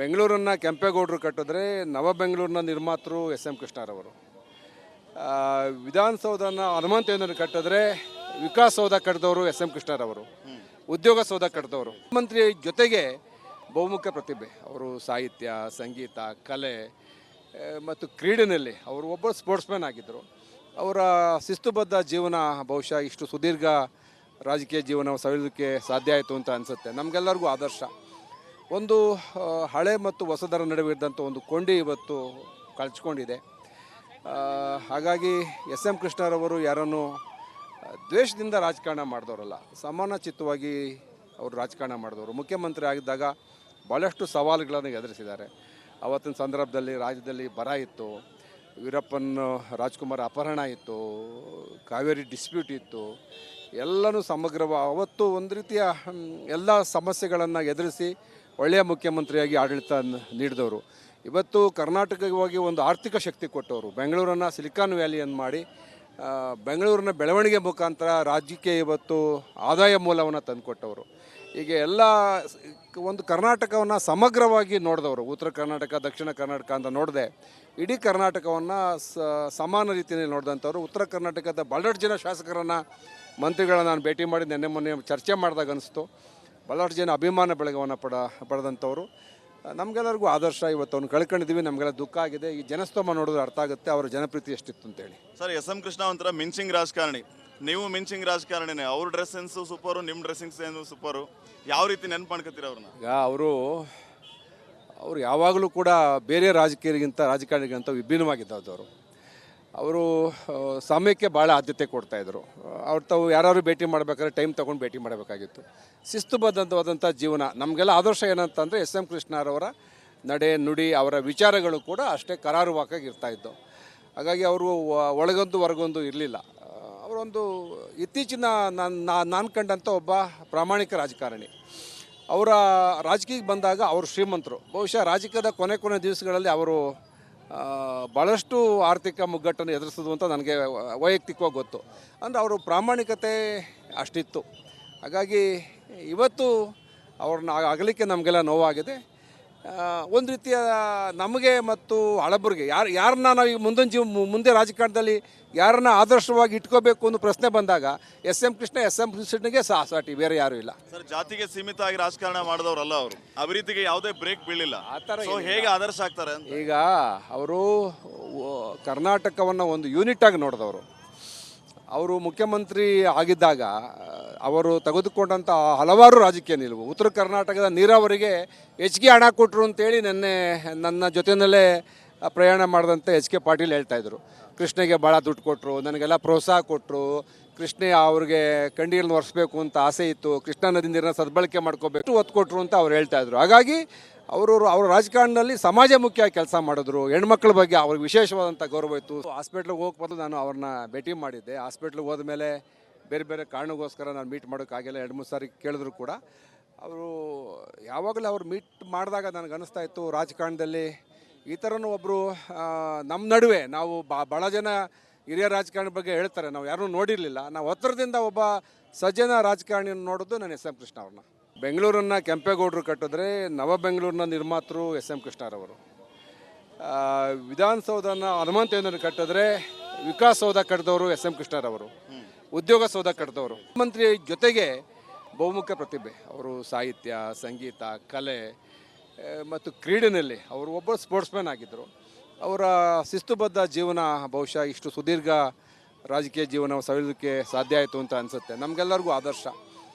ಬೆಂಗಳೂರನ್ನು ಕೆಂಪೇಗೌಡರು ಕಟ್ಟಿದ್ರೆ ನವ ಬೆಂಗಳೂರಿನ ನಿರ್ಮಾತೃ ಎಸ್ ಎಂ ಕೃಷ್ಣರವರು. ವಿಧಾನಸೌಧನ ಹನುಮಂತಯ್ಯನವರು ಕಟ್ಟಿದ್ರೆ ವಿಕಾಸಸೌಧ ಕಟ್ಟಿದವರು ಎಸ್ ಎಂ ಕೃಷ್ಣರವರು. ಉದ್ಯೋಗ ಸೌಧ ಕಟ್ಟಿದವರು. ಮುಖ್ಯಮಂತ್ರಿ ಜೊತೆಗೆ ಬಹುಮುಖ ಪ್ರತಿಭೆ ಅವರು. ಸಾಹಿತ್ಯ, ಸಂಗೀತ, ಕಲೆ ಮತ್ತು ಕ್ರೀಡೆಯಲ್ಲಿ ಅವರು ಒಬ್ಬ ಸ್ಪೋರ್ಟ್ಸ್ಮ್ಯಾನ್ ಆಗಿದ್ದರು. ಅವರ ಶಿಸ್ತುಬದ್ಧ ಜೀವನ ಬಹುಶಃ ಇಷ್ಟು ಸುದೀರ್ಘ ರಾಜಕೀಯ ಜೀವನ ಸವಿಯೋದಕ್ಕೆ ಸಾಧ್ಯ ಆಯಿತು ಅಂತ ಅನಿಸುತ್ತೆ. ನಮಗೆಲ್ಲರಿಗೂ ಆದರ್ಶ. ಒಂದು ಹಳೆ ಮತ್ತು ಹೊಸದರ ನಡುವೆ ಇದ್ದಂಥ ಒಂದು ಕೊಂಡಿ ಇವತ್ತು ಕಳ್ಚ್ಕೊಂಡಿದೆ. ಹಾಗಾಗಿ ಎಸ್ ಎಂ ಕೃಷ್ಣರವರು ಯಾರನ್ನು ದ್ವೇಷದಿಂದ ರಾಜಕಾರಣ ಮಾಡಿದವರಲ್ಲ, ಸಮಾನಚಿತ್ತವಾಗಿ ಅವರು ರಾಜಕಾರಣ ಮಾಡಿದವರು. ಮುಖ್ಯಮಂತ್ರಿ ಆಗಿದ್ದಾಗ ಭಾಳಷ್ಟು ಸವಾಲುಗಳನ್ನು ಎದುರಿಸಿದ್ದಾರೆ. ಆವತ್ತಿನ ಸಂದರ್ಭದಲ್ಲಿ ರಾಜ್ಯದಲ್ಲಿ ಬರ ಇತ್ತು, ವೀರಪ್ಪನ್ ರಾಜ್ಕುಮಾರ್ ಅಪಹರಣ ಇತ್ತು, ಕಾವೇರಿ ಡಿಸ್ಪ್ಯೂಟ್ ಇತ್ತು. ಎಲ್ಲನೂ ಅವತ್ತು ಒಂದು ರೀತಿಯ ಎಲ್ಲ ಸಮಸ್ಯೆಗಳನ್ನು ಎದುರಿಸಿ ಒಳ್ಳೆಯ ಮುಖ್ಯಮಂತ್ರಿಯಾಗಿ ಆಡಳಿತ ನೀಡಿದವರು. ಇವತ್ತು ಕರ್ನಾಟಕವಾಗಿ ಒಂದು ಆರ್ಥಿಕ ಶಕ್ತಿ ಕೊಟ್ಟವರು. ಬೆಂಗಳೂರನ್ನು ಸಿಲಿಕಾನ್ ವ್ಯಾಲಿಯನ್ನು ಮಾಡಿ ಬೆಂಗಳೂರಿನ ಬೆಳವಣಿಗೆ ಮುಖಾಂತರ ರಾಜ್ಯಕ್ಕೆ ಇವತ್ತು ಆದಾಯ ಮೂಲವನ್ನು ತಂದುಕೊಟ್ಟವರು. ಹೀಗೆ ಎಲ್ಲ ಒಂದು ಕರ್ನಾಟಕವನ್ನು ಸಮಗ್ರವಾಗಿ ನೋಡಿದವರು. ಉತ್ತರ ಕರ್ನಾಟಕ, ದಕ್ಷಿಣ ಕರ್ನಾಟಕ ಅಂತ ನೋಡದೆ ಇಡೀ ಕರ್ನಾಟಕವನ್ನು ಸಮಾನ ರೀತಿಯಲ್ಲಿ ನೋಡಿದಂಥವ್ರು. ಉತ್ತರ ಕರ್ನಾಟಕದ ಭಾಳಷ್ಟು ಜನ ಶಾಸಕರನ್ನು, ಮಂತ್ರಿಗಳನ್ನ ನಾನು ಭೇಟಿ ಮಾಡಿ ಮೊನ್ನೆ ಚರ್ಚೆ ಮಾಡಿದಾಗ ಅನಿಸ್ತು, ಭಾಳಷ್ಟು ಜನ ಅಭಿಮಾನ ಬೆಳಗವನ್ನು ಪಡೆದಂಥವ್ರು. ನಮಗೆಲ್ಲರಿಗೂ ಆದರ್ಶ. ಇವತ್ತು ಅವ್ನು ಕಳ್ಕೊಂಡಿದ್ದೀವಿ, ನಮಗೆಲ್ಲ ದುಃಖ ಆಗಿದೆ. ಈ ಜನಸ್ತೋಮ ನೋಡಿದ್ರೆ ಅರ್ಥ ಆಗುತ್ತೆ ಅವರ ಜನಪ್ರೀತಿ ಎಷ್ಟಿತ್ತು ಅಂತೇಳಿ. ಸರ್, ಎಸ್ ಎಂ ಕೃಷ್ಣ ಒಂಥರ ಮಿಂಚಿಂಗ್ ರಾಜಕಾರಣಿ, ನೀವು ಮಿಂಚಿಂಗ್ ರಾಜಕಾರಣಿನೇ. ಅವ್ರ ಡ್ರೆಸ್ ಸೆನ್ಸು ಸೂಪರು, ನಿಮ್ಮ ಡ್ರೆಸ್ಸಿಂಗ್ ಸೆನ್ಸು ಸೂಪರು. ಯಾವ ರೀತಿ ನೆನ್ಪು ಮಾಡ್ಕೊತೀರ ಅವ್ರನ್ನ? ಈಗ ಅವರು ಯಾವಾಗಲೂ ಕೂಡ ಬೇರೆ ರಾಜಕಾರಣಿಗಿಂತ ವಿಭಿನ್ನವಾಗಿದ್ದವರು. ಅವರು ಸಮಯಕ್ಕೆ ಭಾಳ ಆದ್ಯತೆ ಕೊಡ್ತಾಯಿದ್ರು. ತಾವು ಯಾರು ಭೇಟಿ ಮಾಡಬೇಕಾದ್ರೆ ಟೈಮ್ ತೊಗೊಂಡು ಭೇಟಿ ಮಾಡಬೇಕಾಗಿತ್ತು. ಶಿಸ್ತುಬದ್ಧವಾದಂಥ ಜೀವನ. ನಮಗೆಲ್ಲ ಆದರ್ಶ ಏನಂತಂದರೆ ಎಸ್ ಎಂ ಕೃಷ್ಣರವರ ನಡೆ ನುಡಿ, ಅವರ ವಿಚಾರಗಳು ಕೂಡ ಅಷ್ಟೇ ಕರಾರುವಾಕಾಗಿ ಇರ್ತಾಯಿದ್ದವು. ಹಾಗಾಗಿ ಅವರು ಒಳಗೊಂದು ಹೊರಗೊಂದು ಇರಲಿಲ್ಲ. ಅವರೊಂದು ಇತ್ತೀಚಿನ ನಾನು ಕಂಡಂಥ ಒಬ್ಬ ಪ್ರಾಮಾಣಿಕ ರಾಜಕಾರಣಿ. ಅವರ ರಾಜಕೀಯಕ್ಕೆ ಬಂದಾಗ ಅವರು ಶ್ರೀಮಂತರು. ಬಹುಶಃ ರಾಜಕೀಯದ ಕೊನೆ ದಿವಸಗಳಲ್ಲಿ ಅವರು ಭಾಳಷ್ಟು ಆರ್ಥಿಕ ಮುಗ್ಗಟ್ಟನ್ನು ಎದುರಿಸೋದು ಅಂತ ನನಗೆ ವೈಯಕ್ತಿಕವಾಗಿ ಗೊತ್ತು. ಅಂದರೆ ಅವರು ಪ್ರಾಮಾಣಿಕತೆ ಅಷ್ಟಿತ್ತು. ಹಾಗಾಗಿ ಇವತ್ತು ಅವ್ರನ್ನ ಅಗಲಿಕ್ಕೆ ನಮಗೆಲ್ಲ ನೋವಾಗಿದೆ. ಒಂದು ರೀತಿಯ ನಮಗೆ ಮತ್ತು ಹಳಬರಿಗೆ ಯಾರನ್ನ ನಾವು ಈಗ ಮುಂದೆ ರಾಜಕಾರಣದಲ್ಲಿ ಯಾರನ್ನ ಆದರ್ಶವಾಗಿ ಇಟ್ಕೋಬೇಕು ಅನ್ನೋ ಪ್ರಶ್ನೆ ಬಂದಾಗ ಎಸ್ ಎಂ ಕೃಷ್ಣನಿಗೆ ಸಾಟಿ, ಬೇರೆ ಯಾರೂ ಇಲ್ಲ. ಸರ್, ಜಾತಿಗೆ ಸೀಮಿತ ಆಗಿ ರಾಜಕಾರಣ ಮಾಡಿದವರಲ್ಲ ಅವರು. ಅಭಿವೃದ್ಧಿಗೆ ಯಾವುದೇ ಬ್ರೇಕ್ ಬೀಳಿಲ್ಲ. ಆ ಥರ ಹೇಗೆ ಆದರ್ಶ ಆಗ್ತಾರೆ? ಈಗ ಅವರು ಕರ್ನಾಟಕವನ್ನು ಒಂದು ಯೂನಿಟ್ ಆಗಿ ನೋಡಿದವರು. ಅವರು ಮುಖ್ಯಮಂತ್ರಿ ಆಗಿದ್ದಾಗ ಅವರು ತೆಗೆದುಕೊಂಡಂಥ ಹಲವಾರು ರಾಜಕೀಯ ನಿಲುವು. ಉತ್ತರ ಕರ್ನಾಟಕದ ನೀರಾವರಿಗೆ ಹೆಚ್ಚಿಗೆ ಹಣ ಕೊಟ್ಟರು ಅಂತೇಳಿ ನನ್ನ ಜೊತೆಯಲ್ಲೇ ಪ್ರಯಾಣ ಮಾಡಿದಂಥ ಎಚ್ ಕೆ ಪಾಟೀಲ್ ಹೇಳ್ತಾಯಿದ್ರು. ಕೃಷ್ಣಗೆ ಭಾಳ ದುಡ್ಡು ಕೊಟ್ಟರು, ನನಗೆಲ್ಲ ಪ್ರೋತ್ಸಾಹ ಕೊಟ್ಟರು, ಕೃಷ್ಣ ಅವ್ರಿಗೆ ಕಂಡಿಯನ್ನು ಒರೆಸ್ಬೇಕು ಅಂತ ಆಸೆ ಇತ್ತು, ಕೃಷ್ಣಾ ನದಿ ನೀರನ್ನ ಸದ್ಬಳಕೆ ಮಾಡ್ಕೋಬೇಕು ಒತ್ತು ಕೊಟ್ಟರು ಅಂತ ಅವ್ರು ಹೇಳ್ತಾಯಿದ್ರು. ಹಾಗಾಗಿ ಅವ್ರ ರಾಜಕಾರಣದಲ್ಲಿ ಸಮಾಜಮುಖಿಯಾಗಿ ಕೆಲಸ ಮಾಡಿದ್ರು. ಹೆಣ್ಮಕ್ಳ ಬಗ್ಗೆ ಅವ್ರಿಗೆ ವಿಶೇಷವಾದಂಥ ಗೌರವ ಇತ್ತು. ಹಾಸ್ಪಿಟ್ಲಿಗೆ ಹೋಗ್ಬಾರ್ದು, ನಾನು ಅವ್ರನ್ನ ಭೇಟಿ ಮಾಡಿದ್ದೆ. ಹಾಸ್ಪಿಟ್ಲಿಗೆ ಹೋದ್ಮೇಲೆ ಬೇರೆ ಕಾರಣಕ್ಕೋಸ್ಕರ ನಾನು ಮೀಟ್ ಮಾಡೋಕ್ಕಾಗಿಲ್ಲ. 2-3 ಸಾರಿ ಕೇಳಿದ್ರು ಕೂಡ ಅವರು ಯಾವಾಗಲೂ ಅವ್ರು ಮೀಟ್ ಮಾಡಿದಾಗ ನನಗೆ ಅನ್ನಿಸ್ತಾ ಇತ್ತು, ರಾಜಕಾರಣದಲ್ಲಿ ಈ ಥರನೂ ಒಬ್ಬರು ನಮ್ಮ ನಡುವೆ ನಾವು ಭಾಳ ಜನ ಹಿರಿಯ ರಾಜಕಾರಣಿ ಬಗ್ಗೆ ಹೇಳ್ತಾರೆ, ನಾವು ಯಾರೂ ನೋಡಿರಲಿಲ್ಲ. ನಾವು ಹತ್ತಿರದಿಂದ ಒಬ್ಬ ಸಜ್ಜನ ರಾಜಕಾರಣಿಯನ್ನು ನೋಡೋದು ನಾನು ಎಸ್ ಎಂ ಕೃಷ್ಣ ಅವ್ರನ್ನ. ಬೆಂಗಳೂರನ್ನು ಕೆಂಪೇಗೌಡರು ಕಟ್ಟಿದ್ರೆ ನವ ಬೆಂಗಳೂರಿನ ನಿರ್ಮಾತೃ ಎಸ್ ಎಂ ಕೃಷ್ಣರವರು. ವಿಧಾನಸೌಧನ ಹನುಮಂತಯ್ಯನವರು ಕಟ್ಟಿದ್ರೆ ವಿಕಾಸಸೌಧ ಕಟ್ಟಿದವರು ಎಸ್ ಎಂ ಕೃಷ್ಣರವರು. ಉದ್ಯೋಗ ಸೌಧ ಕಟ್ಟಿದವರು. ಮುಖ್ಯಮಂತ್ರಿ ಜೊತೆಗೆ ಬಹುಮುಖ ಪ್ರತಿಭೆ ಅವರು. ಸಾಹಿತ್ಯ, ಸಂಗೀತ, ಕಲೆ ಮತ್ತು ಕ್ರೀಡೆಯಲ್ಲಿ ಅವರು ಒಬ್ಬ ಸ್ಪೋರ್ಟ್ಸ್ಮ್ಯಾನ್ ಆಗಿದ್ದರು. ಅವರ ಶಿಸ್ತುಬದ್ಧ ಜೀವನ ಬಹುಶಃ ಇಷ್ಟು ಸುದೀರ್ಘ ರಾಜಕೀಯ ಜೀವನ ಸವಿಯೋದಕ್ಕೆ ಸಾಧ್ಯ ಆಯಿತು ಅಂತ ಅನಿಸುತ್ತೆ. ನಮಗೆಲ್ಲರಿಗೂ ಆದರ್ಶ.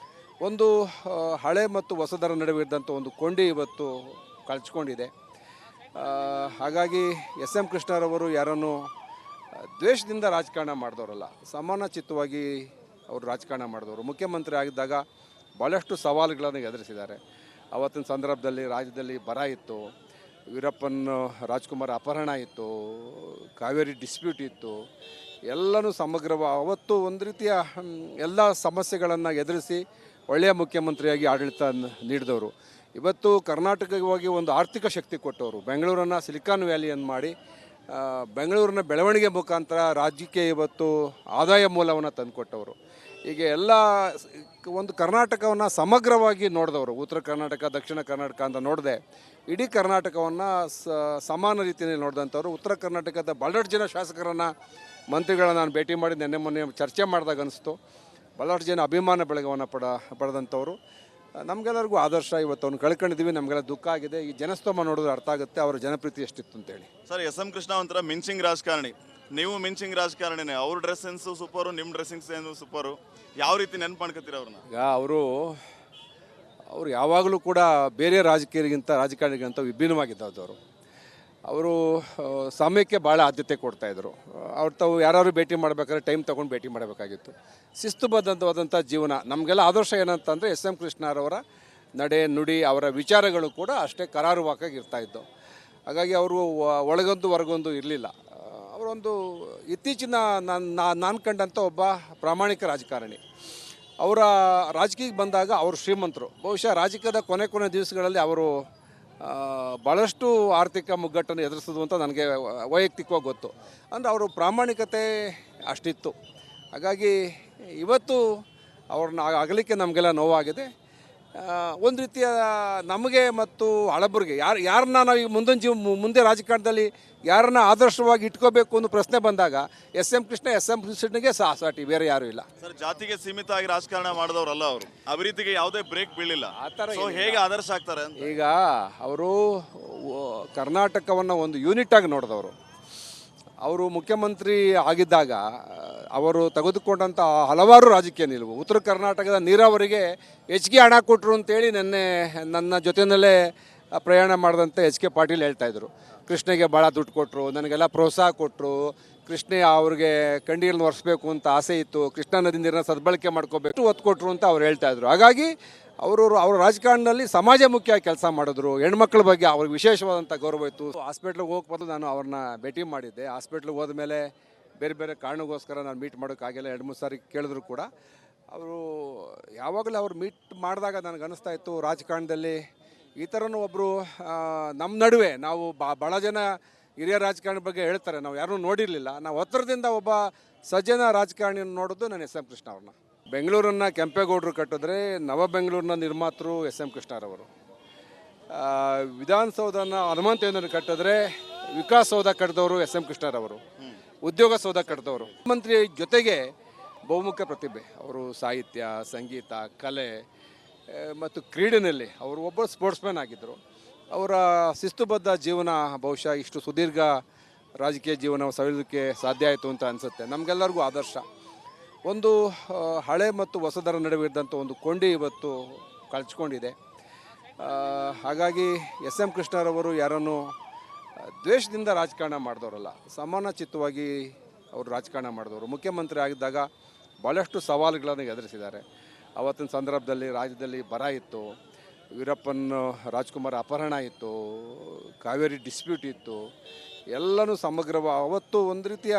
ಒಂದು ಹಳೆ ಮತ್ತು ಹೊಸದರ ನಡುವೆ ಇದ್ದಂಥ ಒಂದು ಕೊಂಡಿ ಇವತ್ತು ಕಳ್ಚ್ಕೊಂಡಿದೆ. ಹಾಗಾಗಿ ಎಸ್ ಎಂ ಕೃಷ್ಣರವರು ಯಾರನ್ನು ದ್ವೇಷದಿಂದ ರಾಜಕಾರಣ ಮಾಡಿದವರಲ್ಲ, ಸಮಾನಚಿತ್ತವಾಗಿ ಅವರು ರಾಜಕಾರಣ ಮಾಡಿದವರು. ಮುಖ್ಯಮಂತ್ರಿ ಆಗಿದ್ದಾಗ ಭಾಳಷ್ಟು ಸವಾಲುಗಳನ್ನು ಎದುರಿಸಿದ್ದಾರೆ. ಆವತ್ತಿನ ಸಂದರ್ಭದಲ್ಲಿ ರಾಜ್ಯದಲ್ಲಿ ಬರ ಇತ್ತು, ವೀರಪ್ಪನ್ ರಾಜ್ಕುಮಾರ್ ಅಪಹರಣ ಇತ್ತು, ಕಾವೇರಿ ಡಿಸ್ಪ್ಯೂಟ್ ಇತ್ತು. ಎಲ್ಲನೂ ಅವತ್ತು ಒಂದು ರೀತಿಯ ಎಲ್ಲ ಸಮಸ್ಯೆಗಳನ್ನು ಎದುರಿಸಿ ಒಳ್ಳೆಯ ಮುಖ್ಯಮಂತ್ರಿಯಾಗಿ ಆಡಳಿತ ನೀಡಿದವರು. ಇವತ್ತು ಕರ್ನಾಟಕವಾಗಿ ಒಂದು ಆರ್ಥಿಕ ಶಕ್ತಿ ಕೊಟ್ಟವರು. ಬೆಂಗಳೂರನ್ನು ಸಿಲಿಕಾನ್ ವ್ಯಾಲಿಯನ್ನು ಮಾಡಿ ಬೆಂಗಳೂರಿನ ಬೆಳವಣಿಗೆ ಮುಖಾಂತರ ರಾಜ್ಯಕ್ಕೆ ಇವತ್ತು ಆದಾಯ ಮೂಲವನ್ನು ತಂದುಕೊಟ್ಟವರು. ಹೀಗೆ ಎಲ್ಲ ಒಂದು ಕರ್ನಾಟಕವನ್ನು ಸಮಗ್ರವಾಗಿ ನೋಡಿದವರು, ಉತ್ತರ ಕರ್ನಾಟಕ ದಕ್ಷಿಣ ಕರ್ನಾಟಕ ಅಂತ ನೋಡದೆ ಇಡೀ ಕರ್ನಾಟಕವನ್ನು ಸಮಾನ ರೀತಿಯಲ್ಲಿ ನೋಡಿದಂಥವ್ರು. ಉತ್ತರ ಕರ್ನಾಟಕದ ಬಹಳಷ್ಟು ಜನ ಶಾಸಕರನ್ನು ಮಂತ್ರಿಗಳನ್ನ ನಾನು ಭೇಟಿ ಮಾಡಿ ಮೊನ್ನೆ ಚರ್ಚೆ ಮಾಡಿದಾಗ ಅನಿಸ್ತು, ಬಹಳಷ್ಟು ಜನ ಅಭಿಮಾನ ಬೆಳಗವನ್ನು ಪಡೆದಂಥವ್ರು. ನಮಗೆಲ್ಲರಿಗೂ ಆದರ್ಶ. ಇವತ್ತು ಅವ್ನು ಕಳ್ಕೊಂಡಿದ್ದೀವಿ, ನಮಗೆಲ್ಲ ದುಃಖ ಆಗಿದೆ. ಈ ಜನಸ್ತೋಮ ನೋಡಿದ್ರೆ ಅರ್ಥ ಆಗುತ್ತೆ ಅವರ ಜನಪ್ರೀತಿ ಎಷ್ಟಿತ್ತು ಅಂತೇಳಿ. Sir, SM. ಕೃಷ್ಣ ಒಂಥರ ಮಿಂಚಿಂಗ್ ರಾಜಕಾರಣಿ, ನೀವು ಮಿಂಚಿಂಗ್ ರಾಜಕಾರಣಿನೇ. ಅವ್ರ ಡ್ರೆಸ್ ಸೆನ್ಸು ಸೂಪರು, ನಿಮ್ಮ ಡ್ರೆಸ್ಸಿಂಗ್ ಸೆನ್ಸು ಸೂಪರು. ಯಾವ ರೀತಿ ನೆನ್ಪು ಮಾಡ್ಕೊತೀರ ಅವ್ರನ್ನ? ಈಗ ಅವರು ಯಾವಾಗಲೂ ಕೂಡ ಬೇರೆ ರಾಜಕಾರಣಿಗಿಂತ ವಿಭಿನ್ನವಾಗಿದ್ದವರು. ಅವರು ಸಮಯಕ್ಕೆ ಭಾಳ ಆದ್ಯತೆ ಕೊಡ್ತಾಯಿದ್ರು. ಅವ್ರು ತಾವು ಯಾರು ಭೇಟಿ ಮಾಡಬೇಕಾದ್ರೆ ಟೈಮ್ ತೊಗೊಂಡು ಭೇಟಿ ಮಾಡಬೇಕಾಗಿತ್ತು. ಶಿಸ್ತುಬದ್ಧವಾದಂಥ ಜೀವನ. ನಮಗೆಲ್ಲ ಆದರ್ಶ ಏನಂತಂದರೆ ಎಸ್.ಎಂ. ಕೃಷ್ಣರವರ ನಡೆ ನುಡಿ, ಅವರ ವಿಚಾರಗಳು ಕೂಡ ಅಷ್ಟೇ ಕರಾರುವಾಕಾಗಿ ಇರ್ತಾಯಿದ್ದು. ಹಾಗಾಗಿ ಅವರು ಒಳಗೊಂದು ಹೊರಗೊಂದು ಇರಲಿಲ್ಲ. ಅವರೊಂದು ಇತ್ತೀಚಿನ ನಾನು ಕಂಡಂಥ ಒಬ್ಬ ಪ್ರಾಮಾಣಿಕ ರಾಜಕಾರಣಿ. ಅವರ ರಾಜಕೀಯಕ್ಕೆ ಬಂದಾಗ ಅವರು ಶ್ರೀಮಂತರು. ಬಹುಶಃ ರಾಜಕೀಯದ ಕೊನೆ ದಿವಸಗಳಲ್ಲಿ ಅವರು ಭಾಳಷ್ಟು ಆರ್ಥಿಕ ಮುಗ್ಗಟ್ಟನ್ನು ಎದುರಿಸಿದ್ರು ಅಂತ ನನಗೆ ವೈಯಕ್ತಿಕವಾಗಿ ಗೊತ್ತು. ಅಂದರೆ ಅವರು ಪ್ರಾಮಾಣಿಕತೆ ಅಷ್ಟಿತ್ತು. ಹಾಗಾಗಿ ಇವತ್ತು ಅವ್ರನ್ನ ಅಗಲಿಕ್ಕೆ ನಮಗೆಲ್ಲ ನೋವಾಗಿದೆ. ಒಂದು ರೀತಿಯ ನಮಗೆ ಮತ್ತು ಹಳಬರಿಗೆ ಯಾರನ್ನ ನಾವು ಈಗ ಮುಂದೆ ರಾಜಕಾರಣದಲ್ಲಿ ಯಾರನ್ನ ಆದರ್ಶವಾಗಿ ಇಟ್ಕೋಬೇಕು ಅನ್ನೋ ಪ್ರಶ್ನೆ ಬಂದಾಗ ಎಸ್.ಎಂ. ಕೃಷ್ಣನಿಗೆ ಸಾಟಿ, ಬೇರೆ ಯಾರೂ ಇಲ್ಲ. ಸರ್, ಜಾತಿಗೆ ಸೀಮಿತ ಆಗಿ ರಾಜಕಾರಣ ಮಾಡಿದವರಲ್ಲ ಅವರು. ಅಭಿವೃದ್ಧಿಗೆ ಯಾವುದೇ ಬ್ರೇಕ್ ಬೀಳಿಲ್ಲ. ಆ ಥರ ಹೇಗೆ ಆದರ್ಶ ಆಗ್ತಾರೆ ಅಂತ? ಈಗ ಅವರು ಕರ್ನಾಟಕವನ್ನು ಒಂದು ಯೂನಿಟ್ ಆಗಿ ನೋಡಿದವರು. ಅವರು ಮುಖ್ಯಮಂತ್ರಿ ಆಗಿದ್ದಾಗ ಅವರು ತೆಗೆದುಕೊಂಡಂಥ ಹಲವಾರು ರಾಜಕೀಯ ನಿಲುವು. ಉತ್ತರ ಕರ್ನಾಟಕದ ನೀರಾವರಿಗೆ ಹೆಚ್ಚಿಗೆ ಹಣ ಕೊಟ್ಟರು ಅಂತೇಳಿ ನನ್ನ ಜೊತೆಯಲ್ಲೇ ಪ್ರಯಾಣ ಮಾಡಿದಂಥ H.K. ಪಾಟೀಲ್ ಹೇಳ್ತಾಯಿದ್ರು. ಕೃಷ್ಣಗೆ ಭಾಳ ದುಡ್ಡು ಕೊಟ್ಟರು, ನನಗೆಲ್ಲ ಪ್ರೋತ್ಸಾಹ ಕೊಟ್ಟರು, ಕೃಷ್ಣ ಅವ್ರಿಗೆ ಕಂಡೀರನ್ನು ಒರೆಸ್ಬೇಕು ಅಂತ ಆಸೆ ಇತ್ತು, ಕೃಷ್ಣಾ ನದಿ ನೀರನ್ನ ಸದ್ಬಳಕೆ ಮಾಡ್ಕೋಬೇಕು ಒತ್ತು ಕೊಟ್ಟರು ಅಂತ ಅವ್ರು ಹೇಳ್ತಾಯಿದ್ರು. ಹಾಗಾಗಿ ಅವ್ರ ರಾಜಕಾರಣದಲ್ಲಿ ಸಮಾಜಮುಖಿಯಾಗಿ ಕೆಲಸ ಮಾಡಿದ್ರು. ಹೆಣ್ಮಕ್ಳ ಬಗ್ಗೆ ಅವ್ರಿಗೆ ವಿಶೇಷವಾದಂಥ ಗೌರವ ಇತ್ತು. ಹಾಸ್ಪಿಟ್ಲಿಗೆ ಹೋಗಿ ಬಂದು ನಾನು ಅವ್ರನ್ನ ಭೇಟಿ ಮಾಡಿದ್ದೆ. ಹಾಸ್ಪಿಟ್ಲಿಗೆ ಹೋದ ಮೇಲೆ ಬೇರೆ ಕಾರಣಕ್ಕೋಸ್ಕರ ನಾನು ಮೀಟ್ ಮಾಡೋಕ್ಕಾಗಿಲ್ಲ. 2-3 ಸಾರಿ ಕೇಳಿದ್ರು ಕೂಡ ಅವರು ಯಾವಾಗಲೂ ಅವ್ರು ಮೀಟ್ ಮಾಡಿದಾಗ ನನಗೆ ಅನ್ನಿಸ್ತಾ ಇತ್ತು, ರಾಜಕಾರಣದಲ್ಲಿ ಈ ಥರನೂ ಒಬ್ಬರು ನಮ್ಮ ನಡುವೆ ನಾವು ಭಾಳ ಜನ ಹಿರಿಯ ರಾಜಕಾರಣಿ ಬಗ್ಗೆ ಹೇಳ್ತಾರೆ, ನಾವು ಯಾರೂ ನೋಡಿರಲಿಲ್ಲ. ನಾವು ಹತ್ತಿರದಿಂದ ಒಬ್ಬ ಸಜ್ಜನ ರಾಜಕಾರಣಿಯನ್ನು ನೋಡೋದು ನಾನು ಎಸ್.ಎಂ. ಕೃಷ್ಣ ಅವ್ರನ್ನ. ಬೆಂಗಳೂರನ್ನು ಕೆಂಪೇಗೌಡರು ಕಟ್ಟಿದ್ರೆ ನವ ಬೆಂಗಳೂರಿನ ನಿರ್ಮಾತೃ ಎಸ್.ಎಂ. ಕೃಷ್ಣರವರು. ವಿಧಾನಸೌಧನ ಹನುಮಂತೇಂದ್ರನ ಕಟ್ಟಿದ್ರೆ ವಿಕಾಸಸೌಧ ಕಟ್ಟಿದವರು ಎಸ್.ಎಂ. ಕೃಷ್ಣರವರು. ಉದ್ಯೋಗ ಸೌಧ ಕಟ್ಟಿದವರು. ಮುಖ್ಯಮಂತ್ರಿ ಜೊತೆಗೆ ಬಹುಮುಖ ಪ್ರತಿಭೆ. ಅವರು ಸಾಹಿತ್ಯ, ಸಂಗೀತ, ಕಲೆ ಮತ್ತು ಕ್ರೀಡೆಯಲ್ಲಿ ಅವರು ಒಬ್ಬ ಸ್ಪೋರ್ಟ್ಸ್ಮ್ಯಾನ್ ಆಗಿದ್ದರು. ಅವರ ಶಿಸ್ತುಬದ್ಧ ಜೀವನ ಬಹುಶಃ ಇಷ್ಟು ಸುದೀರ್ಘ ರಾಜಕೀಯ ಜೀವನ ಸವಿಯೋದಕ್ಕೆ ಸಾಧ್ಯ ಆಯಿತು ಅಂತ ಅನಿಸುತ್ತೆ. ನಮಗೆಲ್ಲರಿಗೂ ಆದರ್ಶ. ಒಂದು ಹಳೆ ಮತ್ತು ಹೊಸದರ ನಡುವೆ ಇದ್ದಂಥ ಒಂದು ಕೊಂಡಿ ಇವತ್ತು ಕಳ್ಚ್ಕೊಂಡಿದೆ. ಹಾಗಾಗಿ ಎಸ್.ಎಂ. ಕೃಷ್ಣರವರು ಯಾರನ್ನು ದ್ವೇಷದಿಂದ ರಾಜಕಾರಣ ಮಾಡಿದವರಲ್ಲ, ಸಮಾನ ಚಿತ್ತವಾಗಿ ಅವರು ರಾಜಕಾರಣ ಮಾಡಿದವರು. ಮುಖ್ಯಮಂತ್ರಿ ಆಗಿದ್ದಾಗ ಭಾಳಷ್ಟು ಸವಾಲುಗಳನ್ನು ಎದುರಿಸಿದ್ದಾರೆ. ಆವತ್ತಿನ ಸಂದರ್ಭದಲ್ಲಿ ರಾಜ್ಯದಲ್ಲಿ ಬರ ಇತ್ತು, ವೀರಪ್ಪನ್ ರಾಜ್ಕುಮಾರ್ ಅಪಹರಣ ಇತ್ತು, ಕಾವೇರಿ ಡಿಸ್ಪ್ಯೂಟ್ ಇತ್ತು, ಎಲ್ಲನೂ ಅವತ್ತು ಒಂದು ರೀತಿಯ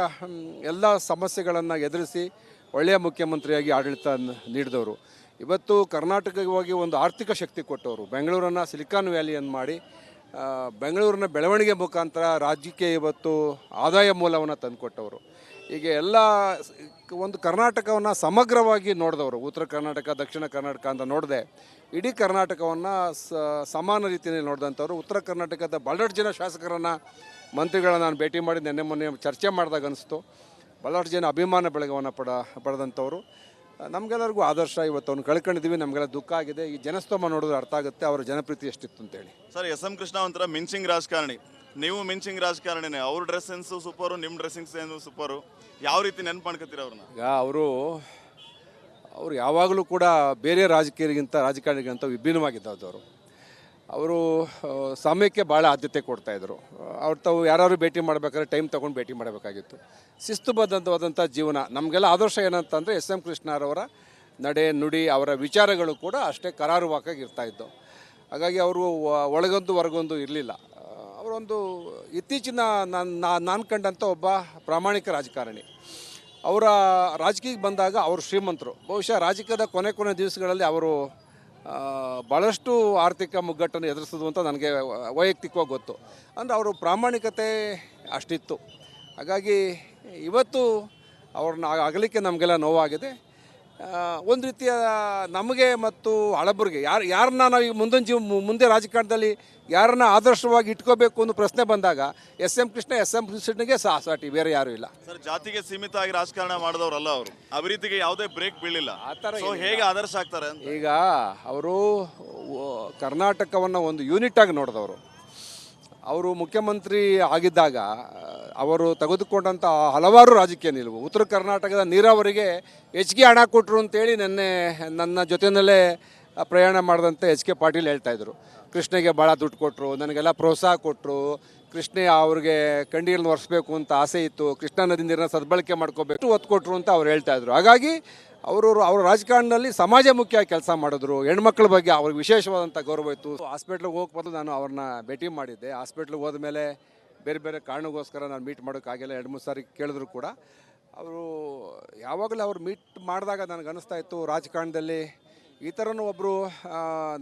ಎಲ್ಲ ಸಮಸ್ಯೆಗಳನ್ನು ಎದುರಿಸಿ ಒಳ್ಳೆಯ ಮುಖ್ಯಮಂತ್ರಿಯಾಗಿ ಆಡಳಿತ ನೀಡಿದವರು. ಇವತ್ತು ಕರ್ನಾಟಕವಾಗಿ ಒಂದು ಆರ್ಥಿಕ ಶಕ್ತಿ ಕೊಟ್ಟವರು. ಬೆಂಗಳೂರನ್ನು ಸಿಲಿಕಾನ್ ವ್ಯಾಲಿಯನ್ನು ಮಾಡಿ ಬೆಂಗಳೂರಿನ ಬೆಳವಣಿಗೆ ಮುಖಾಂತರ ರಾಜ್ಯಕ್ಕೆ ಇವತ್ತು ಆದಾಯ ಮೂಲವನ್ನು ತಂದುಕೊಟ್ಟವರು. ಹೀಗೆ ಎಲ್ಲ ಒಂದು ಕರ್ನಾಟಕವನ್ನು ಸಮಗ್ರವಾಗಿ ನೋಡಿದವರು. ಉತ್ತರ ಕರ್ನಾಟಕ ದಕ್ಷಿಣ ಕರ್ನಾಟಕ ಅಂತ ನೋಡದೆ ಇಡೀ ಕರ್ನಾಟಕವನ್ನು ಸಮಾನ ರೀತಿಯಲ್ಲಿ ನೋಡಿದಂಥವ್ರು. ಉತ್ತರ ಕರ್ನಾಟಕದ ಬಹಳಷ್ಟು ಜನ ಶಾಸಕರನ್ನು ಮಂತ್ರಿಗಳನ್ನ ನಾನು ಭೇಟಿ ಮಾಡಿ ಮೊನ್ನೆ ಚರ್ಚೆ ಮಾಡಿದಾಗ ಅನಿಸ್ತು, ಬಹಳಷ್ಟು ಜನ ಅಭಿಮಾನ ಬೆಳಗವನ್ನು ಪಡೆದಂಥವ್ರು. ನಮಗೆಲ್ಲರಿಗೂ ಆದರ್ಶ. ಇವತ್ತು ಅವ್ನು ಕಳ್ಕೊಂಡಿದ್ದೀವಿ, ನಮಗೆಲ್ಲ ದುಃಖ ಆಗಿದೆ. ಈ ಜನಸ್ತೋಮ ನೋಡಿದ್ರೆ ಅರ್ಥ ಆಗುತ್ತೆ ಅವರ ಜನಪ್ರೀತಿ ಎಷ್ಟಿತ್ತು ಅಂತೇಳಿ. Sir, SM. ಕೃಷ್ಣ ಒಂಥರ ಮಿಂಚಿಂಗ್ ರಾಜಕಾರಣಿ, ನೀವು ಮಿಂಚಿಂಗ್ ರಾಜಕಾರಣಿನೇ. ಅವ್ರ ಡ್ರೆಸ್ ಸೆನ್ಸು ಸೂಪರು, ನಿಮ್ಮ ಡ್ರೆಸ್ಸಿಂಗ್ ಸೆನ್ಸು ಸೂಪರು. ಯಾವ ರೀತಿ ನೆನ್ಪು ಮಾಡ್ಕೊತೀರ ಅವ್ರನ್ನ? ಈಗ ಅವರು ಯಾವಾಗಲೂ ಕೂಡ ಬೇರೆ ರಾಜಕಾರಣಿಗಿಂತ ವಿಭಿನ್ನವಾಗಿದ್ದವರು. ಅವರು ಸಮಯಕ್ಕೆ ಭಾಳ ಆದ್ಯತೆ ಕೊಡ್ತಾಯಿದ್ರು. ಅವ್ರು ತಾವು ಯಾರು ಭೇಟಿ ಮಾಡಬೇಕಾದ್ರೆ ಟೈಮ್ ತೊಗೊಂಡು ಭೇಟಿ ಮಾಡಬೇಕಾಗಿತ್ತು. ಶಿಸ್ತುಬದ್ಧವಾದಂಥ ಜೀವನ. ನಮಗೆಲ್ಲ ಆದರ್ಶ ಏನಂತಂದರೆ ಎಸ್.ಎಂ. ಕೃಷ್ಣರವರ ನಡೆ ನುಡಿ, ಅವರ ವಿಚಾರಗಳು ಕೂಡ ಅಷ್ಟೇ ಕರಾರುವಾಕಾಗಿ ಇರ್ತಾಯಿದ್ದು. ಹಾಗಾಗಿ ಅವರು ಒಳಗೊಂದು ಹೊರಗೊಂದು ಇರಲಿಲ್ಲ. ಅವರೊಂದು ಇತ್ತೀಚಿನ ನಾನು ಕಂಡಂಥ ಒಬ್ಬ ಪ್ರಾಮಾಣಿಕ ರಾಜಕಾರಣಿ. ಅವರ ರಾಜಕೀಯಕ್ಕೆ ಬಂದಾಗ ಅವರು ಶ್ರೀಮಂತರು. ಬಹುಶಃ ರಾಜಕೀಯದ ಕೊನೆ ದಿವಸಗಳಲ್ಲಿ ಅವರು ಭಾಳಷ್ಟು ಆರ್ಥಿಕ ಮುಗ್ಗಟ್ಟನ್ನು ಎದುರಿಸಿದ್ರು ಅಂತ ನನಗೆ ವೈಯಕ್ತಿಕವಾಗಿ ಗೊತ್ತು. ಅಂದರೆ ಅವರು ಪ್ರಾಮಾಣಿಕತೆ ಅಷ್ಟಿತ್ತು. ಹಾಗಾಗಿ ಇವತ್ತು ಅವ್ರನ್ನ ಅಗಲಿಕ್ಕೆ ನಮಗೆಲ್ಲ ನೋವಾಗಿದೆ. ಒಂದು ರೀತಿಯ ನಮಗೆ ಮತ್ತು ಹಳಬರಿಗೆ ಯಾರನ್ನ ನಾವು ಈಗ ಮುಂದೆ ರಾಜಕಾರಣದಲ್ಲಿ ಯಾರನ್ನ ಆದರ್ಶವಾಗಿ ಇಟ್ಕೋಬೇಕು ಅನ್ನೋ ಪ್ರಶ್ನೆ ಬಂದಾಗ SM ಕೃಷ್ಣಗೆ ಸಾಟಿ, ಬೇರೆ ಯಾರೂ ಇಲ್ಲ. ಸರ್, ಜಾತಿಗೆ ಸೀಮಿತ ಆಗಿ ರಾಜಕಾರಣ ಮಾಡಿದವರಲ್ಲ ಅವರು, ಅಭಿವೃದ್ಧಿಗೆ ಯಾವುದೇ ಬ್ರೇಕ್ ಬೀಳಿಲ್ಲ. ಆ ಥರ ಸೊ ಹೇಗೆ ಆದರ್ಶ ಆಗ್ತಾರೆ ಅಂತ? ಈಗ ಅವರು ಕರ್ನಾಟಕವನ್ನು ಒಂದು ಯೂನಿಟ್ ಆಗಿ ನೋಡಿದವರು. ಅವರು ಮುಖ್ಯಮಂತ್ರಿ ಆಗಿದ್ದಾಗ ಅವರು ತೆಗೆದುಕೊಂಡಂಥ ಹಲವಾರು ರಾಜಕೀಯ ನಿಲುವು, ಉತ್ತರ ಕರ್ನಾಟಕದ ನೀರಾವರಿಗೆ ಹೆಚ್ಚಿಗೆ ಹಣ ಕೊಟ್ಟರು ಅಂತೇಳಿ ನನ್ನ ಜೊತೆಯಲ್ಲೇ ಪ್ರಯಾಣ ಮಾಡಿದಂಥ HK ಪಾಟೀಲ್ ಹೇಳ್ತಾಯಿದ್ರು. ಕೃಷ್ಣಗೆ ಭಾಳ ದುಡ್ಡು ಕೊಟ್ಟರು, ನನಗೆಲ್ಲ ಪ್ರೋತ್ಸಾಹ ಕೊಟ್ಟರು, ಕೃಷ್ಣ ಅವ್ರಿಗೆ ಕಂಡಿಗಳನ್ನು ಒರೆಸ್ಬೇಕು ಅಂತ ಆಸೆ ಇತ್ತು, ಕೃಷ್ಣಾ ನದಿ ನೀರನ್ನ ಸದ್ಬಳಕೆ ಮಾಡ್ಕೋಬೇಕು ಒತ್ತು ಕೊಟ್ಟರು ಅಂತ ಅವ್ರು ಹೇಳ್ತಾಯಿದ್ರು. ಹಾಗಾಗಿ ಅವರು ರಾಜಕಾರಣದಲ್ಲಿ ಸಮಾಜಮುಖಿಯಾಗಿ ಕೆಲಸ ಮಾಡಿದ್ರು. ಹೆಣ್ಮಕ್ಳ ಬಗ್ಗೆ ಅವ್ರಿಗೆ ವಿಶೇಷವಾದಂಥ ಗೌರವ ಇತ್ತು. ಹಾಸ್ಪಿಟ್ಲಿಗೆ ಹೋಗೋ ಮೊದಲು ನಾನು ಅವ್ರನ್ನ ಭೇಟಿ ಮಾಡಿದ್ದೆ. ಹಾಸ್ಪಿಟ್ಲಿಗೆ ಹೋದ್ಮೇಲೆ ಬೇರೆ ಬೇರೆ ಕಾರಣಕ್ಕೋಸ್ಕರ ನಾನು ಮೀಟ್ ಮಾಡೋಕ್ಕಾಗಿಲ್ಲ, 2-3 ಸಾರಿ ಕೇಳಿದ್ರು ಕೂಡ. ಅವರು ಯಾವಾಗಲೂ ಅವ್ರು ಮೀಟ್ ಮಾಡಿದಾಗ ನನಗೆ ಅನ್ನಿಸ್ತಾ ಇತ್ತು, ರಾಜಕಾರಣದಲ್ಲಿ ಈ ಥರನೂ ಒಬ್ಬರು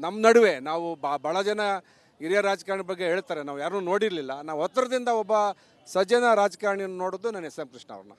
ನಮ್ಮ ನಡುವೆ ನಾವು ಭಾಳ ಜನ ಹಿರಿಯ ರಾಜಕಾರಣ ಬಗ್ಗೆ ಹೇಳ್ತಾರೆ, ನಾವು ಯಾರನ್ನೂ ನೋಡಿರಲಿಲ್ಲ. ನಾವು ಹತ್ತಿರದಿಂದ ಒಬ್ಬ ಸಜ್ಜನ ರಾಜಕಾರಣಿಯನ್ನು ನೋಡೋದು ನಾನು SM ಕೃಷ್ಣ ಅವ್ರನ್ನ.